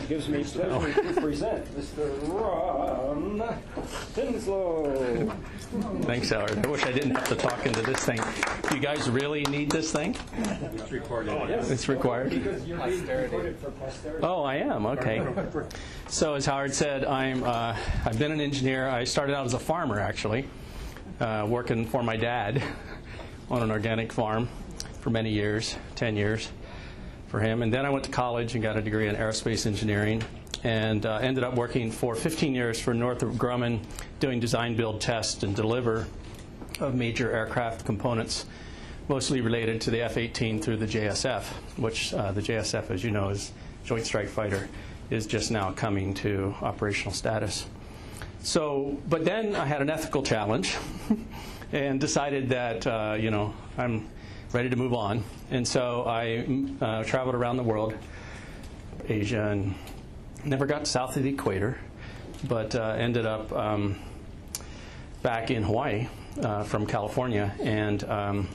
It gives me pleasure to present Mr. Ron Plimsoll. Thanks, Howard. I wish I didn't have to talk into this thing. Do you guys really need this thing? It's recorded. Oh, yes. It's required? Because you're being recorded for posterity. Oh, I am. Okay. So as Howard said, I've been an engineer. I started out as a farmer, actually, working for my dad on an organic farm for many years, 10 years for him. And then I went to college and got a degree in aerospace engineering and ended up working for 15 years for Northrop Grumman doing design, build, test, and deliver of major aircraft components, mostly related to the F-18 through the JSF, which the JSF, as you know, is Joint Strike Fighter, is just now coming to operational status. So, but then I had an ethical challenge and decided that, I'm ready to move on. And so I traveled around the world, Asia, and never got south of the equator, but ended up back in Hawaii from California. And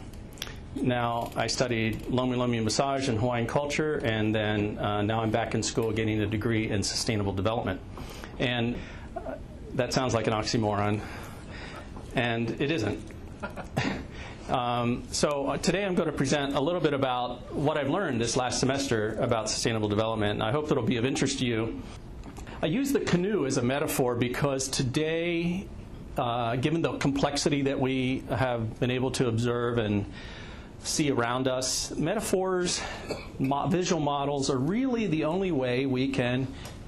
now I studied Lomi Lomi massage and Hawaiian culture, and then now I'm back in school getting a degree in sustainable development. And that sounds like an oxymoron, and it isn't. So today I'm going to present a little bit about what I've learned this last semester about sustainable development, and I hope it'll be of interest to you. I use the canoe as a metaphor because today, given the complexity that we have been able to observe and see around us, metaphors, visual models are really the only way we can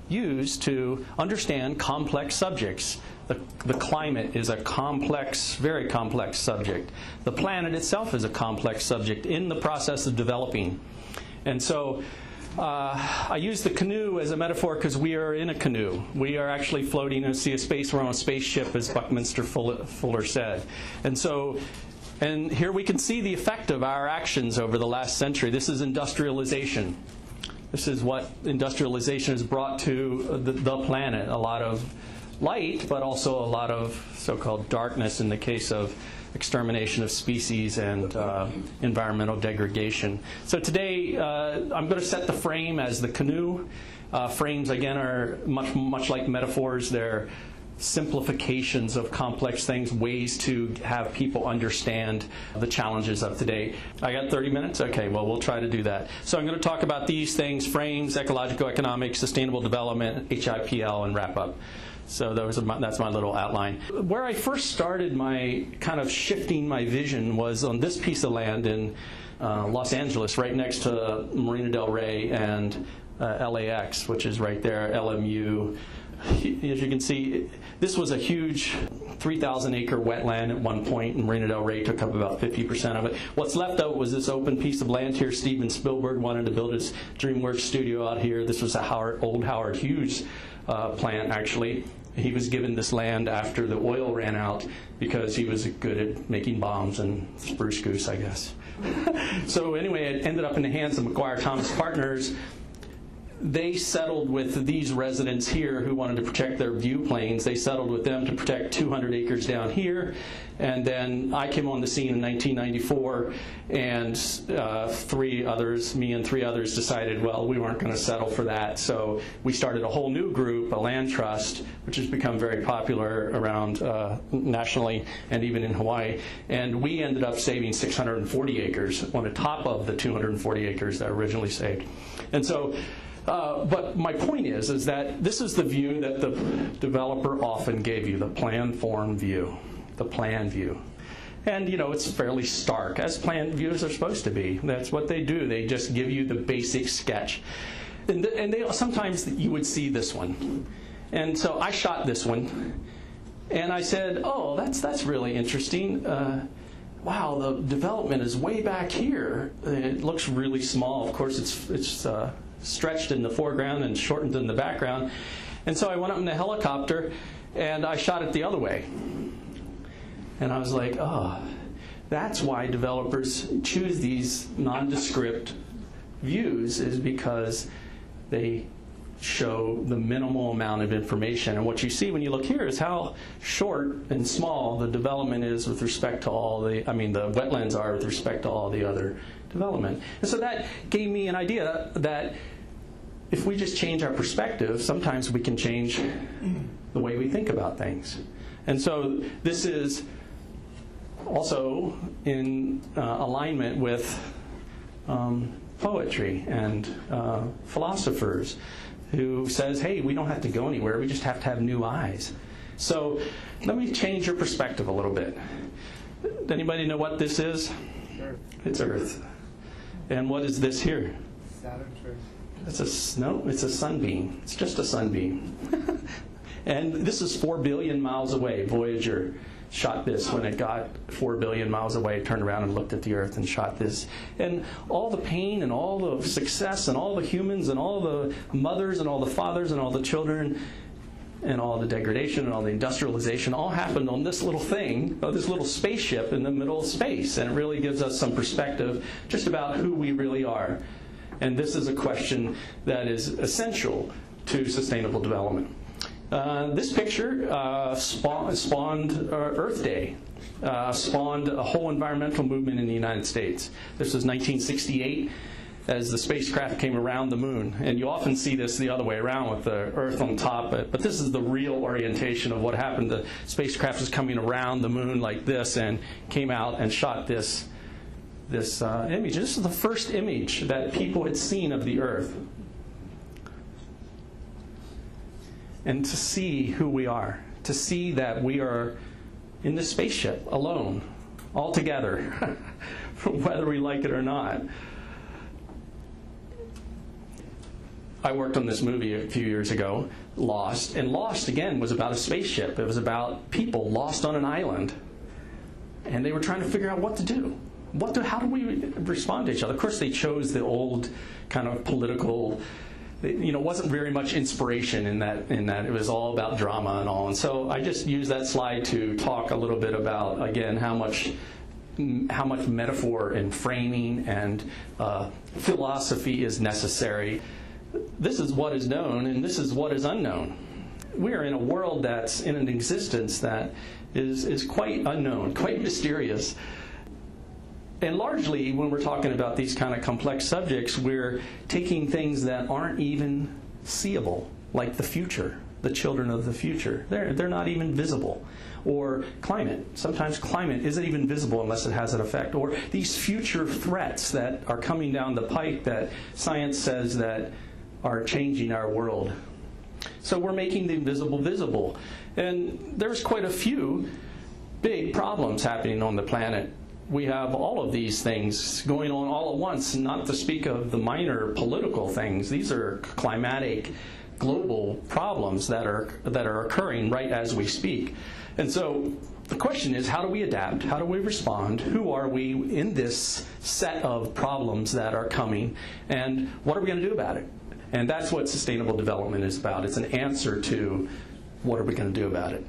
use to understand complex subjects. The climate is a complex, very complex subject. The planet itself is a complex subject in the process of developing. And so I use the canoe as a metaphor because we are in a canoe. We are actually floating in a sea of space. We're on a spaceship, as Buckminster Fuller said. And here we can see the effect of our actions over the last century. This is industrialization. This is what industrialization has brought to the planet. A lot of light, but also a lot of so-called darkness in the case of extermination of species and environmental degradation. So today I'm going to set the frame as the canoe. Frames, again, are much like metaphors. They're simplifications of complex things, ways to have people understand the challenges of today. I got 30 minutes? Okay, well, we'll try to do that. So I'm going to talk about these things: frames, ecological economics, sustainable development, HIPL, and wrap up. So that's my little outline. Where I first started my kind of shifting my vision was on this piece of land in Los Angeles, right next to Marina del Rey and LAX, which is right there, LMU. As you can see, this was a huge 3,000-acre wetland at one point, and Marina del Rey took up about 50% of it. What's left of it was this open piece of land here. Steven Spielberg wanted to build his DreamWorks studio out here. This was a old Howard Hughes plant, actually. He was given this land after the oil ran out because he was good at making bombs and spruce goose, I guess. So anyway, it ended up in the hands of McGuire Thomas Partners. They settled with these residents here who wanted to protect their view planes. They settled with them to protect 200 acres down here. And then I came on the scene in 1994, and me and three others decided, well, we weren't going to settle for that. So we started a whole new group, a land trust, which has become very popular around nationally and even in Hawaii. And we ended up saving 640 acres on the top of the 240 acres that originally saved. And so but my point is that this is the view that the developer often gave you, the plan form view, the plan view. And, it's fairly stark, as plan views are supposed to be. That's what they do. They just give you the basic sketch. And sometimes you would see this one. And so I shot this one, and I said, oh, that's really interesting. Wow, the development is way back here. It looks really small. Of course, it's stretched in the foreground and shortened in the background. And so I went up in a helicopter and I shot it the other way. And I was like, oh, that's why developers choose these nondescript views, is because they show the minimal amount of information. And what you see when you look here is how short and small the development is with respect to the wetlands are with respect to all the other development. And so that gave me an idea that if we just change our perspective, sometimes we can change the way we think about things. And so this is also in alignment with poetry and philosophers who says, hey, we don't have to go anywhere, we just have to have new eyes. So let me change your perspective a little bit. Does anybody know what this is? Earth. It's Earth. And what is this here? Saturn. It's a sunbeam. It's just a sunbeam. And this is 4 billion miles away. Voyager shot this when it got 4 billion miles away, turned around and looked at the Earth and shot this. And all the pain and all the success and all the humans and all the mothers and all the fathers and all the children and all the degradation and all the industrialization all happened on this little thing, this little spaceship in the middle of space. And it really gives us some perspective just about who we really are. And this is a question that is essential to sustainable development. This picture spawned Earth Day, spawned a whole environmental movement in the United States. This was 1968 as the spacecraft came around the moon. And you often see this the other way around with the Earth on top. But this is the real orientation of what happened. The spacecraft was coming around the moon like this and came out and shot this image. This is the first image that people had seen of the Earth. And to see who we are, to see that we are in this spaceship alone, all together, whether we like it or not. I worked on this movie a few years ago, Lost, and Lost, again, was about a spaceship. It was about people lost on an island, and they were trying to figure out what to do. How do we respond to each other? Of course, they chose the old kind of political, wasn't very much inspiration in that it was all about drama and all. And so I just used that slide to talk a little bit about, again, how much metaphor and framing and philosophy is necessary. This is what is known, and this is what is unknown. We are in a world that's in an existence that is quite unknown, quite mysterious. And largely, when we're talking about these kind of complex subjects, we're taking things that aren't even seeable, like the future, the children of the future. They're not even visible. Or climate. Sometimes climate isn't even visible unless it has an effect. Or these future threats that are coming down the pike that science says that are changing our world. So we're making the invisible visible. And there's quite a few big problems happening on the planet. We have all of these things going on all at once, not to speak of the minor political things. These are climatic, global problems that are occurring right as we speak. And so the question is, how do we adapt? How do we respond? Who are we in this set of problems that are coming? And what are we going to do about it? And that's what sustainable development is about. It's an answer to what are we going to do about it.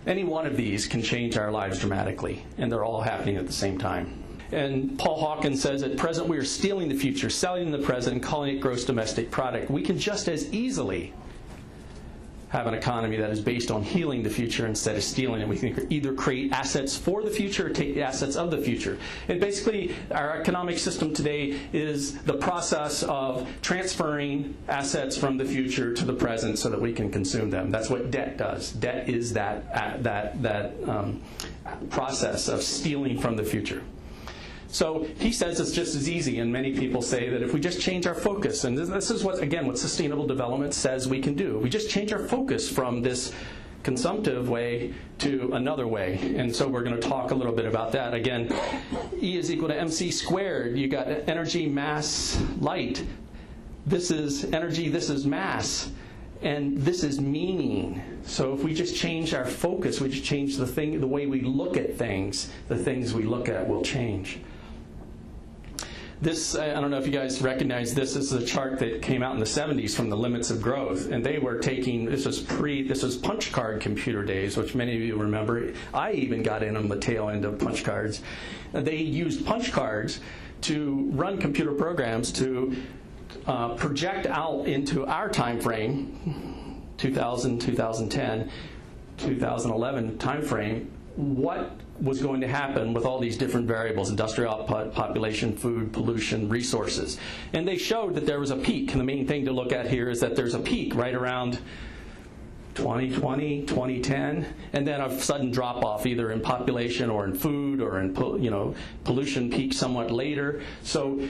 Any one of these can change our lives dramatically, and they're all happening at the same time. And Paul Hawkins says, at present we are stealing the future, selling the present, and calling it gross domestic product. We can just as easily have an economy that is based on healing the future instead of stealing it. We can either create assets for the future or take the assets of the future. And basically, our economic system today is the process of transferring assets from the future to the present so that we can consume them. That's what debt does. Debt is that process of stealing from the future. So he says it's just as easy, and many people say that if we just change our focus, and this is what sustainable development says we can do. We just change our focus from this consumptive way to another way. And so we're going to talk a little bit about that. Again, E is equal to mc squared. You got energy, mass, light. This is energy, this is mass. And this is meaning. So if we just change our focus, we just change the way we look at things, the things we look at will change. This, I don't know if you guys recognize this. This is a chart that came out in the 70s from the Limits of Growth. And they were taking, this was punch card computer days, which many of you remember. I even got in on the tail end of punch cards. They used punch cards to run computer programs to project out into our time frame, 2000, 2010, 2011 time frame, what was going to happen with all these different variables: industrial output, population, food, pollution, resources. And they showed that there was a peak. And the main thing to look at here is that there's a peak right around 2020, 2010, and then a sudden drop-off either in population or in food or in pollution peak somewhat later. So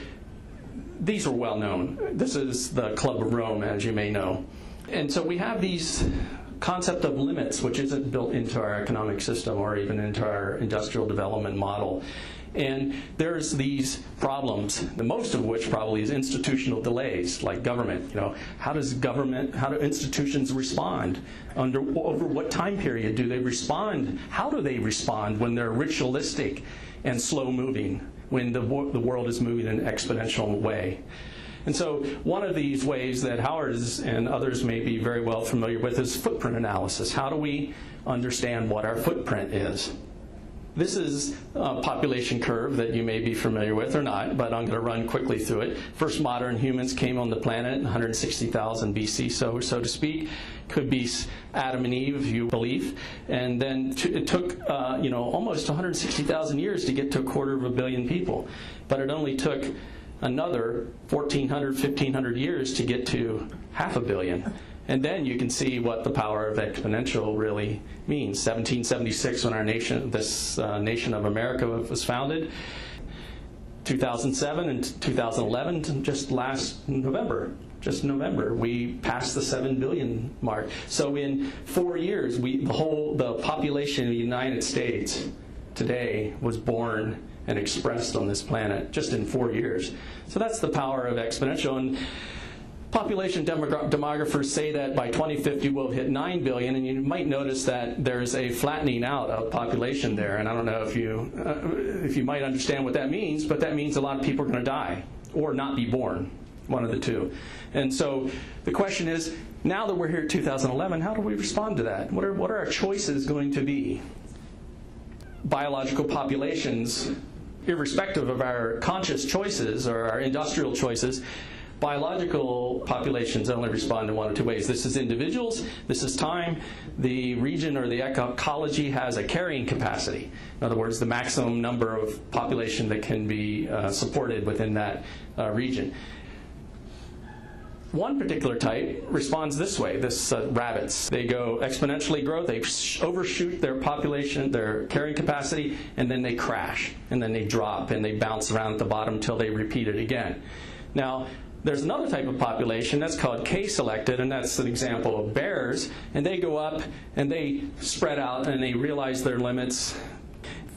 these are well known. This is the Club of Rome, as you may know. And so we have these concept of limits, which isn't built into our economic system or even into our industrial development model. And there's these problems, the most of which probably is institutional delays, like government. How do institutions respond? Over what time period do they respond? How do they respond when they're ritualistic and slow-moving, when the world is moving in an exponential way? And so one of these ways that Howard and others may be very well familiar with is footprint analysis. How do we understand what our footprint is? This is a population curve that you may be familiar with or not, but I'm going to run quickly through it. First modern humans came on the planet in 160,000 BC, so to speak. Could be Adam and Eve, if you believe. And then it took almost 160,000 years to get to 250 million people. But it only took another 1,400, 1,500 years to get to 500 million. And then you can see what the power of exponential really means. 1776, when this nation of America was founded. 2007 and 2011, just November, we passed the 7 billion mark. So in 4 years, the population of the United States today was born and expressed on this planet just in 4 years. So that's the power of exponential. And population demographers say that by 2050 we'll hit 9 billion, and you might notice that there's a flattening out of population there. And I don't know if you might understand what that means, but that means a lot of people are going to die or not be born, one of the two. And so the question is, now that we're here at 2011, how do we respond to that? What are our choices going to be? Biological populations, irrespective of our conscious choices or our industrial choices, biological populations only respond in one of two ways. This is individuals, this is time. The region or the ecology has a carrying capacity. In other words, the maximum number of population that can be supported within that region. One particular type responds this way, rabbits. They go exponentially grow, they overshoot their population, their carrying capacity, and then they crash, and then they drop, and they bounce around at the bottom until they repeat it again. Now, there's another type of population that's called K-selected, and that's an example of bears, and they go up, and they spread out, and they realize their limits.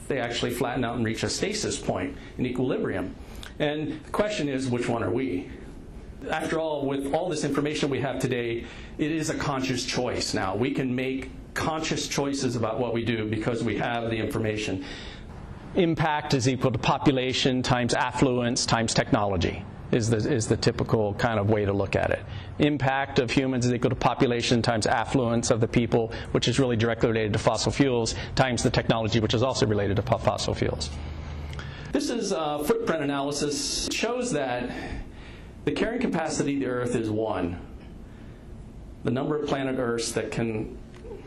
They actually flatten out and reach a stasis point, an equilibrium. And the question is, which one are we? After all, with all this information we have today, it is a conscious choice now. We can make conscious choices about what we do because we have the information. Impact is equal to population times affluence times technology is the typical kind of way to look at it. Impact of humans is equal to population times affluence of the people, which is really directly related to fossil fuels, times the technology, which is also related to fossil fuels. This is footprint analysis. It shows that the carrying capacity of the Earth is 1. The number of planet Earths that can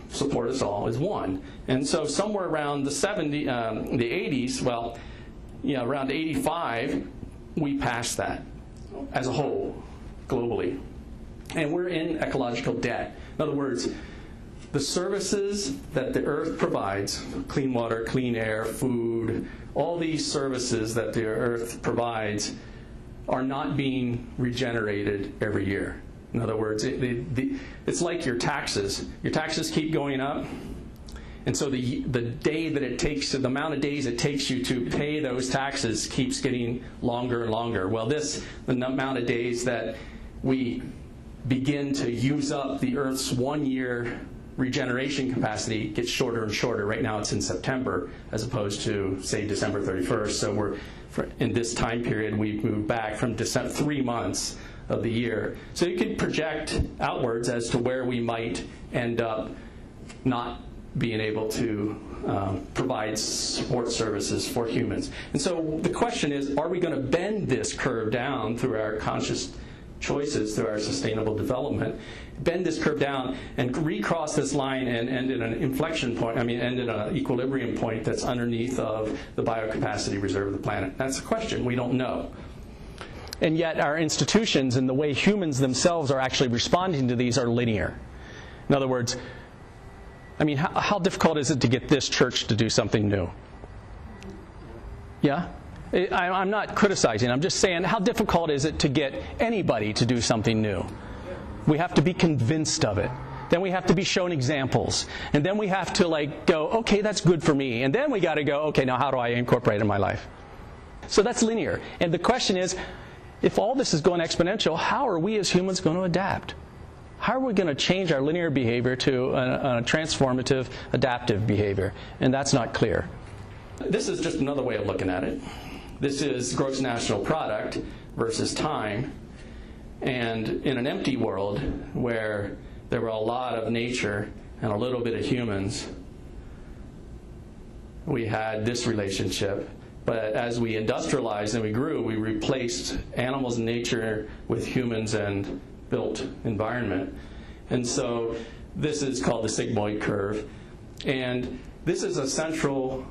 support us all is 1. And so somewhere around the 80s, around 85, we passed that as a whole, globally. And we're in ecological debt. In other words, the services that the Earth provides, clean water, clean air, food, all these services that the Earth provides are not being regenerated every year. In other words, it's like your taxes. Your taxes keep going up, and so the day that it takes, the amount of days it takes you to pay those taxes keeps getting longer and longer. Well, the amount of days that we begin to use up the Earth's 1 year regeneration capacity gets shorter and shorter. Right now it's in September as opposed to, say, December 31st. So in this time period, we've moved back from 3 months of the year. So you can project outwards as to where we might end up not being able to provide support services for humans. And so the question is, are we going to bend this curve down through our conscious choices through our sustainable development, bend this curve down and recross this line and end at an inflection point, end at an equilibrium point that's underneath of the biocapacity reserve of the planet? That's the question. We don't know. And yet our institutions and the way humans themselves are actually responding to these are linear. In other words, how difficult is it to get this church to do something new? Yeah? I'm not criticizing. I'm just saying, how difficult is it to get anybody to do something new? We have to be convinced of it. Then we have to be shown examples. And then we have to go, okay, that's good for me. And then we got to go, okay, now how do I incorporate it in my life? So that's linear. And the question is, if all this is going exponential, how are we as humans going to adapt? How are we going to change our linear behavior to a transformative, adaptive behavior? And that's not clear. This is just another way of looking at it. This is gross national product versus time. And in an empty world where there were a lot of nature and a little bit of humans, we had this relationship. But as we industrialized and we grew, we replaced animals and nature with humans and built environment. And so this is called the sigmoid curve. And this is a central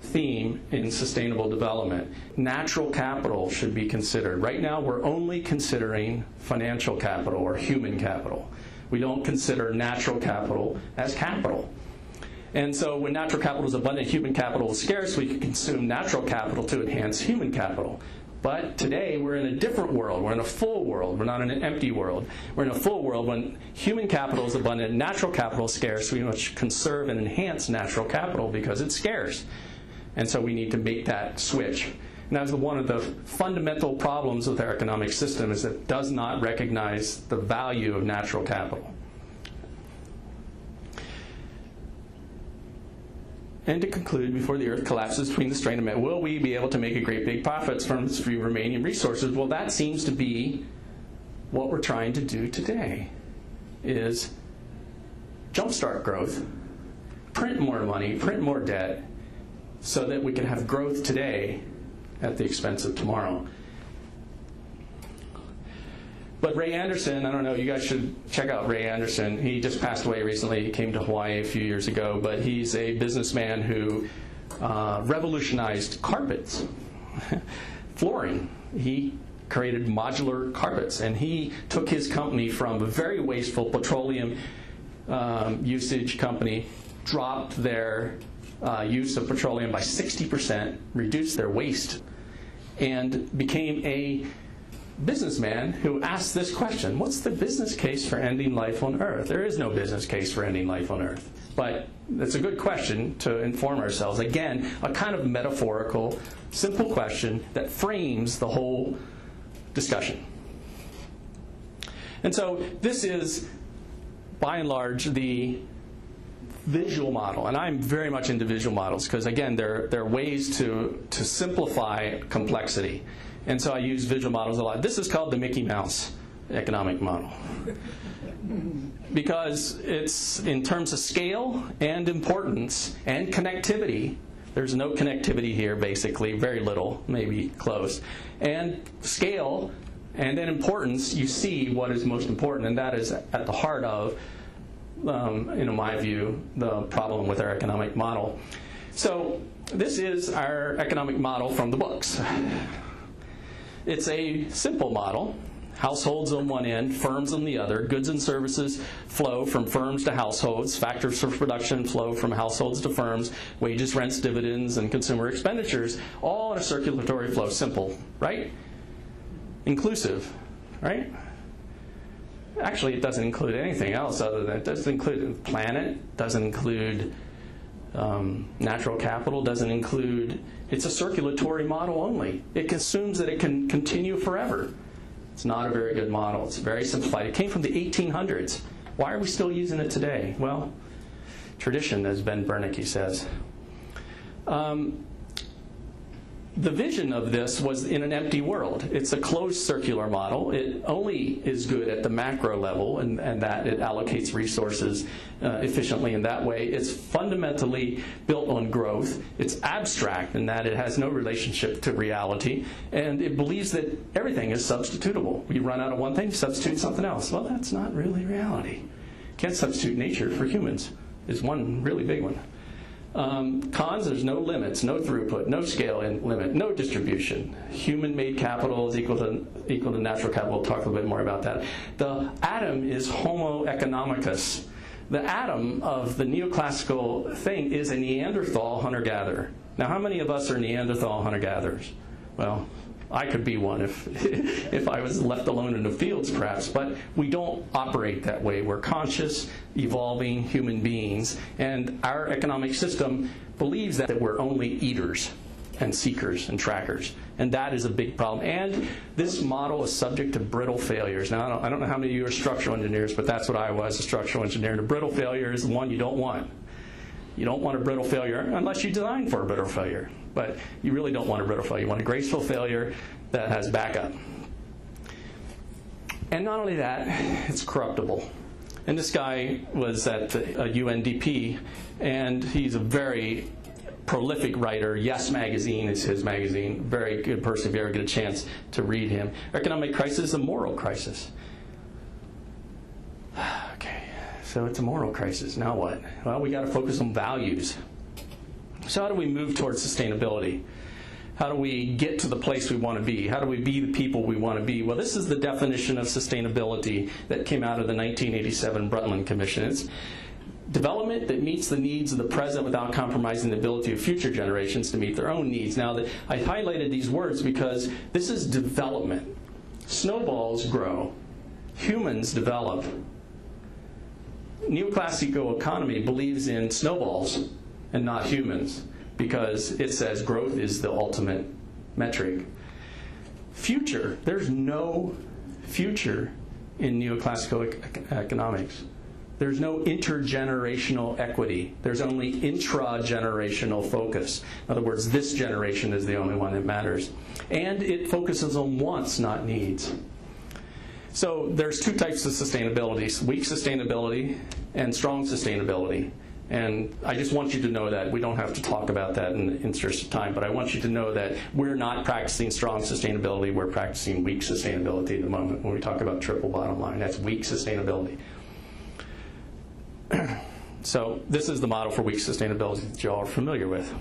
theme in sustainable development. Natural capital should be considered. Right now, we're only considering financial capital or human capital. We don't consider natural capital as capital. And so when natural capital is abundant, human capital is scarce, we can consume natural capital to enhance human capital. But today, we're in a different world. We're in a full world. We're not in an empty world. We're in a full world when human capital is abundant and natural capital is scarce. We must conserve and enhance natural capital because it's scarce. And so we need to make that switch. And that's one of the fundamental problems with our economic system, is that it does not recognize the value of natural capital. And to conclude, before the Earth collapses between the strain of it, will we be able to make a great big profits from its few remaining resources? Well, that seems to be what we're trying to do today, is jumpstart growth, print more money, print more debt, so that we can have growth today at the expense of tomorrow. But Ray Anderson, I don't know, you guys should check out Ray Anderson. He just passed away recently. He came to Hawaii a few years ago, but he's a businessman who revolutionized carpets, flooring. He created modular carpets, and he took his company from a very wasteful petroleum usage company, dropped their use of petroleum by 60%, reduced their waste, and became a businessman who asked this question: what's the business case for ending life on Earth? There is no business case for ending life on Earth. But it's a good question to inform ourselves. Again, a kind of metaphorical, simple question that frames the whole discussion. And so this is, by and large, the visual model. And I'm very much into visual models because, again, they're ways to simplify complexity. And so I use visual models a lot. This is called the Mickey Mouse economic model, because it's, in terms of scale and importance and connectivity, there's no connectivity here, basically, very little, maybe close. And scale and then importance, you see what is most important, and that is at the heart of, in my view, the problem with our economic model. So this is our economic model from the books. It's a simple model. Households on one end, firms on the other. Goods and services flow from firms to households. Factors of production flow from households to firms. Wages, rents, dividends, and consumer expenditures, all in a circulatory flow. Simple, right? Inclusive, right? Actually, it doesn't include anything else other than, it doesn't include the planet, doesn't include natural capital, doesn't include, it's a circulatory model only. It assumes that it can continue forever. It's not a very good model. It's very simplified. It came from the 1800s. Why are we still using it today? Well, tradition, as Ben Bernanke says. the vision of this was in an empty world. It's a closed circular model. It only is good at the macro level, and that it allocates resources efficiently in that way. It's fundamentally built on growth. It's abstract in that it has no relationship to reality, and it believes that everything is substitutable. You run out of one thing, substitute something else. Well, that's not really reality. Can't substitute nature for humans is one really big one. Cons, there's no limits, no throughput, no scale limit, no distribution. Human-made capital is equal to natural capital. We'll talk a little bit more about that. The atom is Homo economicus. The atom of the neoclassical thing is a Neanderthal hunter-gatherer. Now, how many of us are Neanderthal hunter-gatherers? Well, I could be one if I was left alone in the fields, perhaps. But we don't operate that way. We're conscious, evolving human beings. And our economic system believes that we're only eaters and seekers and trackers. And that is a big problem. And this model is subject to brittle failures. Now, I don't know how many of you are structural engineers, but that's what I was, a structural engineer. And a brittle failure is the one you don't want. You don't want a brittle failure unless you design for a brittle failure. But you really don't want a brittle failure. You want a graceful failure that has backup. And not only that, it's corruptible. And this guy was at UNDP, and he's a very prolific writer. Yes Magazine is his magazine. Very good person if you ever get a chance to read him. Economic crisis is a moral crisis. Okay, so it's a moral crisis. Now what? Well, we got to focus on values. So how do we move towards sustainability? How do we get to the place we want to be? How do we be the people we want to be? Well, this is the definition of sustainability that came out of the 1987 Brundtland Commission. It's development that meets the needs of the present without compromising the ability of future generations to meet their own needs. Now, I highlighted these words because this is development. Snowballs grow. Humans develop. Neoclassical economy believes in snowballs and not humans, because it says growth is the ultimate metric. Future, there's no future in neoclassical economics. There's no intergenerational equity. There's only intra-generational focus. In other words, this generation is the only one that matters. And it focuses on wants, not needs. So there's two types of sustainability: weak sustainability and strong sustainability. And I just want you to know that. We don't have to talk about that in the interest of time, but I want you to know that we're not practicing strong sustainability. We're practicing weak sustainability at the moment when we talk about triple bottom line. That's weak sustainability. So this is the model for weak sustainability that you all are familiar with.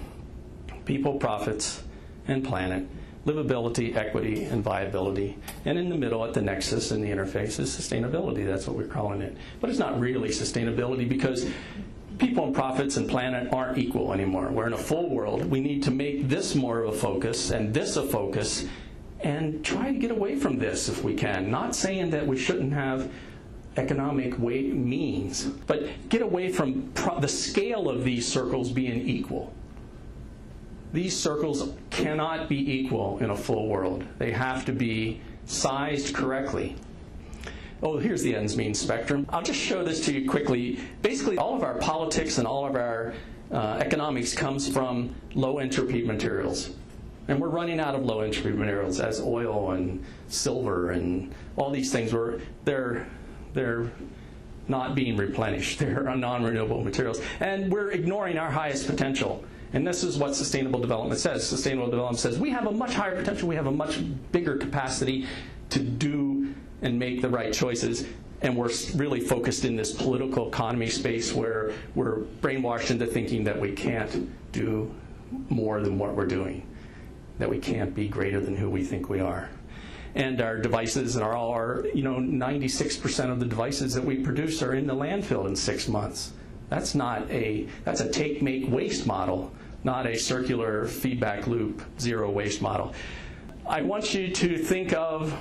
People, profits, and planet. Livability, equity, and viability. And in the middle, at the nexus and the interface, is sustainability. That's what we're calling it. But it's not really sustainability, because people and profits and planet aren't equal anymore. We're in a full world. We need to make this more of a focus and this a focus, and try to get away from this if we can. Not saying that we shouldn't have economic means, but get away from the scale of these circles being equal. These circles cannot be equal in a full world. They have to be sized correctly. Oh, here's the ends mean spectrum. I'll just show this to you quickly. Basically, all of our politics and all of our economics comes from low entropy materials. And we're running out of low entropy materials, as oil and silver and all these things. They're not being replenished. They're non-renewable materials. And we're ignoring our highest potential. And this is what sustainable development says. Sustainable development says we have a much higher potential. We have a much bigger capacity to do and make the right choices. And we're really focused in this political economy space where we're brainwashed into thinking that we can't do more than what we're doing, that we can't be greater than who we think we are. And our devices and all our 96% of the devices that we produce are in the landfill in 6 months. That's a take, make, waste model, not a circular feedback loop, zero waste model. I want you to think of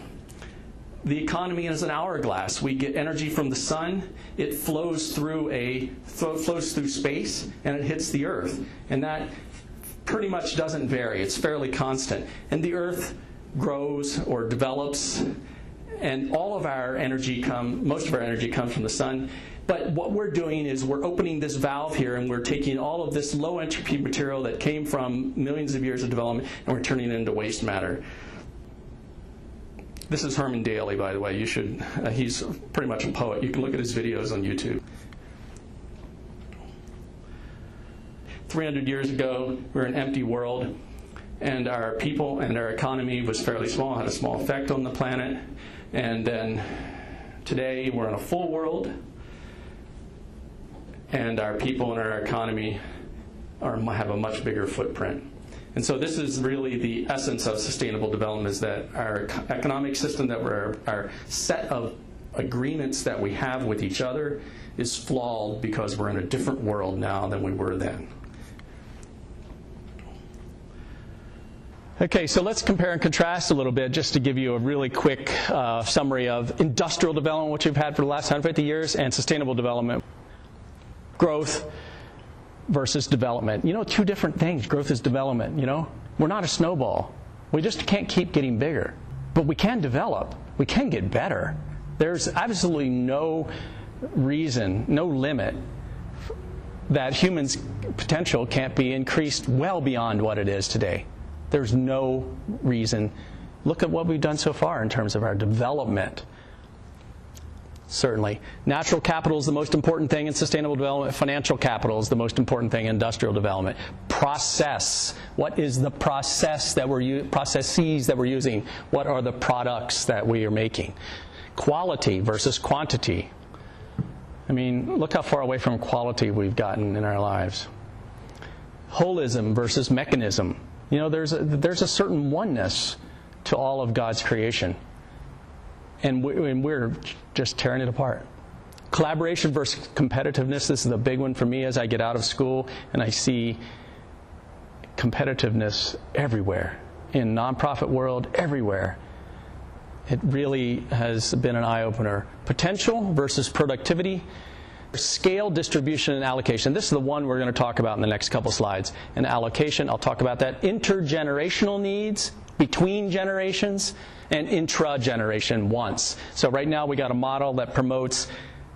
the economy as an hourglass. We get energy from the sun. It flows through space, and it hits the Earth. And that pretty much doesn't vary. It's fairly constant. And the Earth grows or develops and all of our energy most of our energy comes from the sun. But what we're doing is we're opening this valve here, and we're taking all of this low entropy material that came from millions of years of development, and we're turning it into waste matter. This is Herman Daly, by the way. You should. He's pretty much a poet. You can look at his videos on YouTube. 300 years ago, we were an empty world, and our people and our economy was fairly small, had a small effect on the planet. And then today, we're in a full world, and our people and our economy have a much bigger footprint. And so this is really the essence of sustainable development, is that our economic system, that our set of agreements that we have with each other is flawed because we're in a different world now than we were then. Okay, so let's compare and contrast a little bit just to give you a really quick summary of industrial development, which we've had for the last 150 years, and sustainable development. Growth versus development. You know, two different things. Growth is development, you know. We're not a snowball. We just can't keep getting bigger. But we can develop. We can get better. There's absolutely no reason, no limit that humans' potential can't be increased well beyond what it is today. There's no reason. Look at what we've done so far in terms of our development. Certainly. Natural capital is the most important thing in sustainable development. Financial capital is the most important thing in industrial development. Process. What is the processes that we're using? What are the products that we are making? Quality versus quantity. I mean, look how far away from quality we've gotten in our lives. Holism versus mechanism. You know, there's a certain oneness to all of God's creation. And we're just tearing it apart. Collaboration versus competitiveness. This is the big one for me as I get out of school and I see competitiveness everywhere. In nonprofit world, everywhere. It really has been an eye-opener. Potential versus productivity. Scale, distribution, and allocation. This is the one we're going to talk about in the next couple slides. And allocation, I'll talk about that. Intergenerational needs, between generations, and intra-generation wants. So right now we got a model that promotes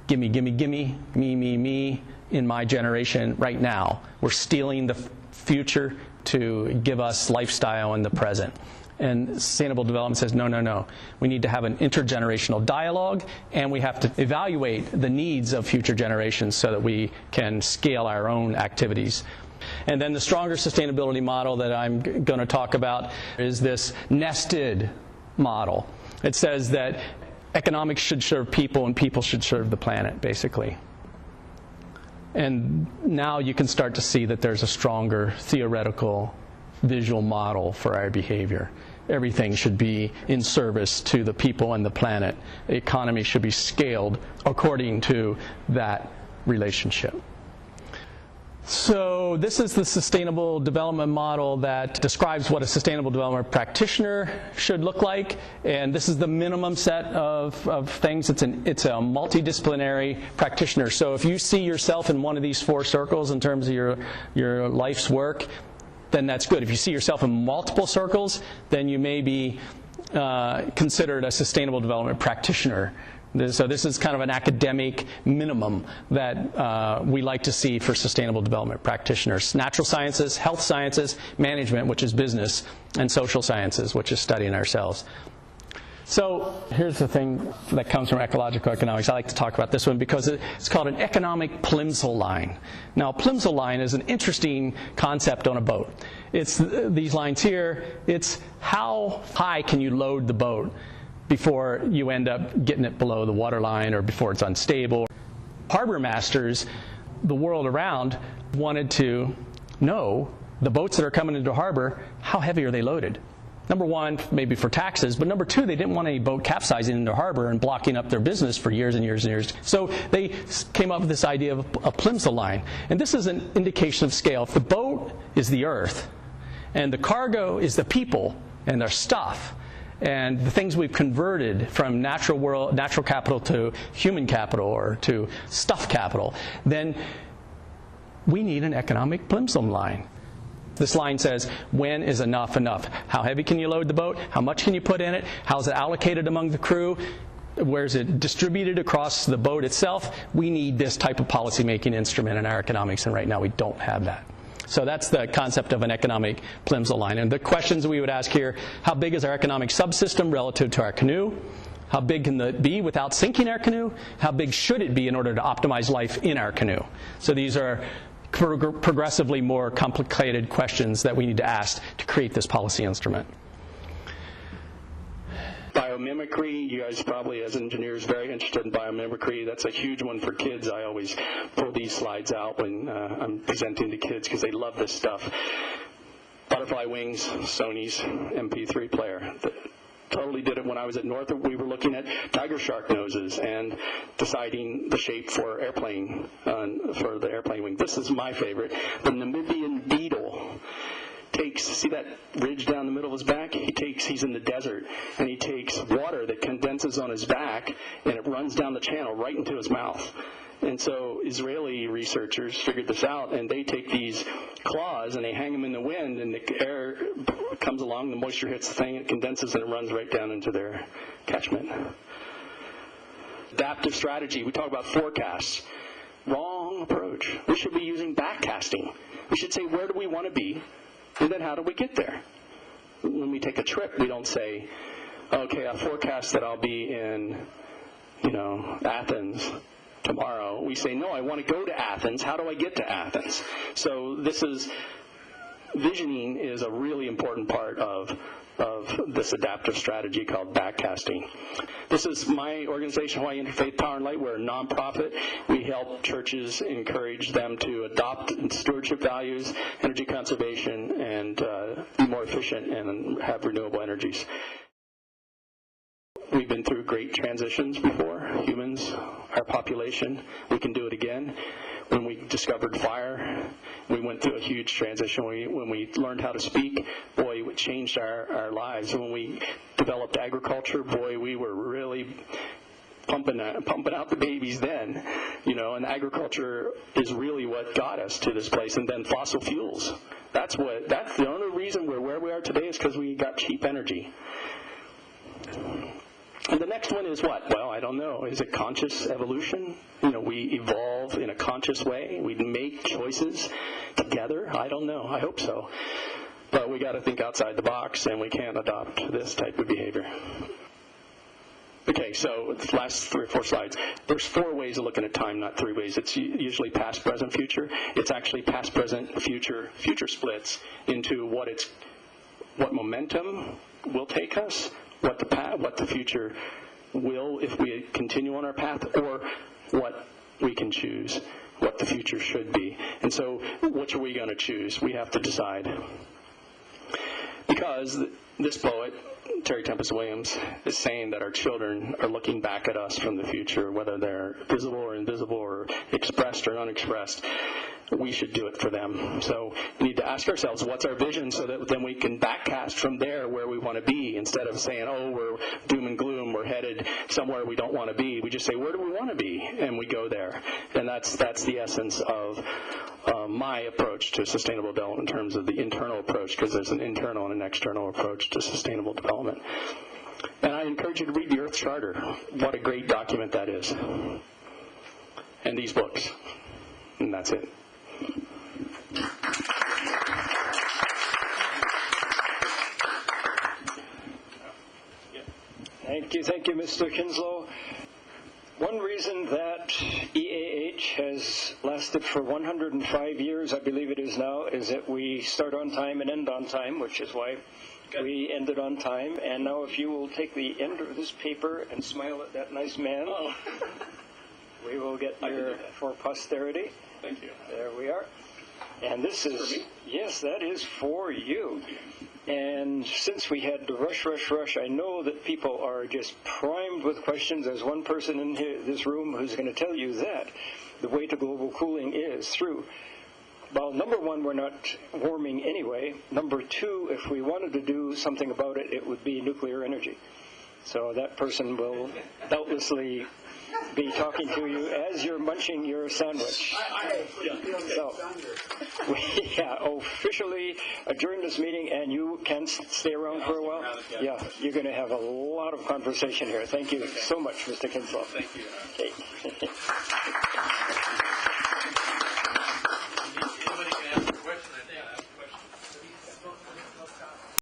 gimme, gimme, gimme, me, in my generation right now. We're stealing the future to give us lifestyle in the present. And sustainable development says, no, no, no. We need to have an intergenerational dialogue, and we have to evaluate the needs of future generations so that we can scale our own activities. And then the stronger sustainability model that I'm going to talk about is this nested model. It says that economics should serve people and people should serve the planet, basically. And now you can start to see that there's a stronger theoretical visual model for our behavior. Everything should be in service to the people and the planet. The economy should be scaled according to that relationship. So this is the sustainable development model that describes what a sustainable development practitioner should look like. And this is the minimum set of things. It's a multidisciplinary practitioner. So if you see yourself in one of these four circles in terms of your life's work, then that's good. If you see yourself in multiple circles, then you may be considered a sustainable development practitioner. So this is kind of an academic minimum that we like to see for sustainable development practitioners. Natural sciences, health sciences, management, which is business, and social sciences, which is studying ourselves. So here's the thing that comes from ecological economics. I like to talk about this one because it's called an economic Plimsoll line. Now, a Plimsoll line is an interesting concept on a boat. It's these lines here. It's how high can you load the boat before you end up getting it below the water line or before it's unstable. Harbor masters, the world around, wanted to know the boats that are coming into harbor, how heavy are they loaded? Number one, maybe for taxes, but number two, they didn't want any boat capsizing into harbor and blocking up their business for years and years and years. So they came up with this idea of a Plimsoll line. And this is an indication of scale. If the boat is the earth and the cargo is the people and their stuff, and the things we've converted from natural capital to human capital or to stuff capital, then we need an economic Plimsoll line. This line says, when is enough enough? How heavy can you load the boat? How much can you put in it? How is it allocated among the crew? Where is it distributed across the boat itself? We need this type of policymaking instrument in our economics, and right now we don't have that. So that's the concept of an economic Plimsoll line. And the questions we would ask here, how big is our economic subsystem relative to our canoe? How big can it be without sinking our canoe? How big should it be in order to optimize life in our canoe? So these are progressively more complicated questions that we need to ask to create this policy instrument. Biomimicry, you guys probably as engineers very interested in biomimicry. That's a huge one for kids. I always pull these slides out when I'm presenting to kids because they love this stuff. Butterfly wings, Sony's MP3 player. Totally did it when I was at Northrop. We were looking at tiger shark noses and deciding the shape for airplane, for the airplane wing. This is my favorite. The Namibian beetle takes, see that ridge down the middle of his back? He's in the desert, and he takes water that condenses on his back, and it runs down the channel right into his mouth. And so Israeli researchers figured this out, and they take these claws and they hang them in the wind, and the air comes along, the moisture hits the thing, it condenses, and it runs right down into their catchment. Adaptive strategy, we talk about forecasts. Wrong approach. We should be using backcasting. We should say, where do we want to be, and then how do we get there? When we take a trip, we don't say, okay, I forecast that I'll be in, Athens tomorrow. We say, no, I want to go to Athens. How do I get to Athens? So visioning is a really important part of this adaptive strategy called backcasting. This is my organization, Hawaii Interfaith Power and Light. We're a nonprofit. We help churches, encourage them to adopt stewardship values, energy conservation, and be more efficient and have renewable energies. We've been through great transitions before, humans, our population. We can do it again. When we discovered fire, we went through a huge transition. When we learned how to speak, boy, it changed our lives. When we developed agriculture, boy, we were really pumping out the babies then. And agriculture is really what got us to this place. And then fossil fuels. That's the only reason we're where we are today is because we got cheap energy. And the next one is what? Well, I don't know. Is it conscious evolution? We evolve in a conscious way. We make choices together. I don't know. I hope so. But we got to think outside the box, and we can't adopt this type of behavior. Okay, so the last 3 or 4 slides. There's 4 ways of looking at time, not 3 ways. It's usually past, present, future. It's actually past, present, future splits into what momentum will take us, what the future will if we continue on our path, or what we can choose, what the future should be. And so which are we going to choose? We have to decide. Because this poet, Terry Tempest Williams, is saying that our children are looking back at us from the future, whether they're visible or invisible or expressed or unexpressed. We should do it for them. So we need to ask ourselves, what's our vision, so that then we can backcast from there where we want to be, instead of saying, oh, we're doom and gloom, we're headed somewhere we don't want to be. We just say, where do we want to be? And we go there. And that's the essence of my approach to sustainable development in terms of the internal approach, because there's an internal and an external approach to sustainable development. And I encourage you to read the Earth Charter. What a great document that is. And these books. And that's it. Thank you, Mr. Kinslow. One reason that EAH has lasted for 105 years, I believe it is now, is that we start on time and end on time, which is why we ended on time. And now if you will take the end of this paper and smile at that nice man, we will get your for posterity. Thank you. There we are. And this is, yes, that is for you. And since we had to rush, I know that people are just primed with questions. There's one person in this room who's going to tell you that the way to global cooling is through. Well, number one, we're not warming anyway. Number two, if we wanted to do something about it, it would be nuclear energy. So that person will doubtlessly be talking to you as you're munching your sandwich. So, we officially adjourn this meeting, and you can stay around for a while. Yeah, you're going to have a lot of conversation here. Thank you so much, Mr. Kinslow. Thank you. Okay.